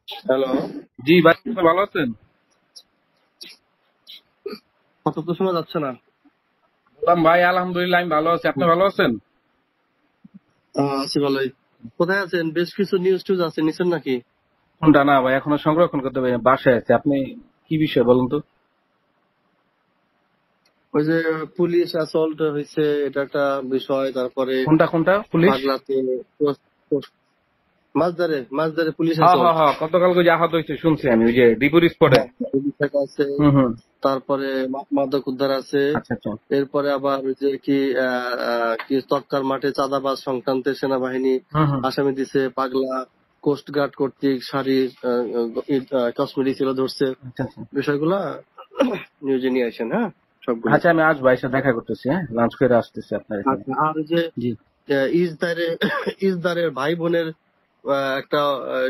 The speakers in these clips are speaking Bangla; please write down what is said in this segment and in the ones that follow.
হ্যালো। জি ভাই, আপনি ভালো আছেন? কথা তো শোনা যাচ্ছে না। বললাম ভাই, আলহামদুলিল্লাহ আমি ভালো আছি। আপনি ভালো আছেন? আছি ভালোই। কোথায় আছেন? বেশ কিছু নিউজ টিউজ আছে, নিছেন নাকি? কোনটা না ভাই, এখনো সংরক্ষণ করতে পারি বাসায় আছে। আপনি কি বিষয় বলুন তো? ওই যে পুলিশ অ্যাসল্ট হয়েছে, এটা একটা বিষয়। তারপরে কোনটা কোনটা পুলিশ? পাগলাতে মাঝদারে মাঝদারে পুলিশ হ্যাঁ হ্যাঁ অ্যাসল্ট। হ্যাঁ, গতকালকে যে আহত হয়েছে শুনছি আমি, ওই যে ডিপুর স্পটে। হ্যাঁ, এই বিষয়টা আছে। হুম হুম। তারপরে মাদক উদ্ধার আছে। আচ্ছা আচ্ছা। এরপরে আবার ওই যে কি কি তক্কার মাঠে চাঁদাবাজ সংক্রান্তে সেনাবাহিনী হুম হুম। আসামি দিছে। পাগলা কোস্টগার্ড কর্তৃক শাড়ির কাশ্মীরি ছিল ধরছে। আচ্ছা আচ্ছা। বিষয়গুলা নিউজে নিয়ে আসেন, হ্যাঁ, সবগুলো। আচ্ছা, আমি আসবো, এসে দেখা করতেছি। হ্যাঁ, লাঞ্চ করে আসতেছি আপনার এখানে। আচ্ছা, আর ওই যে জি। ইজদারে ইজদারের ভাই বোনের একটা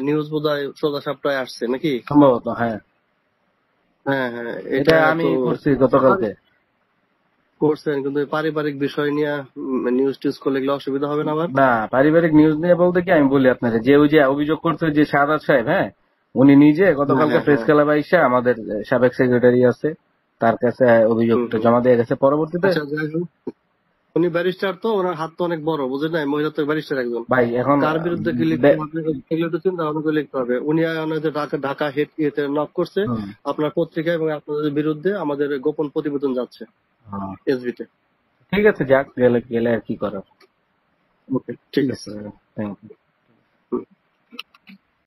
নিউজ বোধহয় সোজা সাপটায় আসছে নাকি? সম্ভবত হ্যাঁ। হ্যাঁ হ্যাঁ, এটা এটা আমি তো করছি গতকালকে। করছেন, কিন্তু এই পারিবারিক বিষয় নিয়ে নিউজ টিউজ করলে এগুলো অসুবিধা হবে না আবার? না, পারিবারিক নিউজ নিয়ে বলতে কি, আমি বলি আপনাকে, যে ওই যে অভিযোগ করছে যে শাহাদাত সাহেব, হ্যাঁ, উনি নিজে হ্যাঁ গতকালকে হ্যাঁ প্রেস হ্যাঁ। ক্লাবে আইসা আমাদের সাবেক সেক্রেটারি আছে, তার কাছে হুম অভিযোগটা হুম। জমা দিয়ে গেছে। পরবর্তীতে আচ্ছা, যাই হোক, উনি ব্যারিস্টার, তো ওনার হাত তো অনেক বড়, বুঝেন নাই? মহিলা তো ব্যারিস্টার একজন। ভাই এখন কার বিরুদ্ধে কি লিখতে হবে এগুলো একটু চিন্তা ভাবনা করে লিখতে হবে। উনি আমাদের ঢাকা ঢাকা হেড ইয়েতে নক করছে হুম, আপনার পত্রিকা, এবং আপনাদের বিরুদ্ধে আমাদের গোপন প্রতিবেদন যাচ্ছে হুম। এসবি তে। ঠিক আছে, যাক, গেলে গেলে আর কি করার। ওকে, ঠিক ঠিক আছে। আছে, থ্যাংক ইউ। হুম।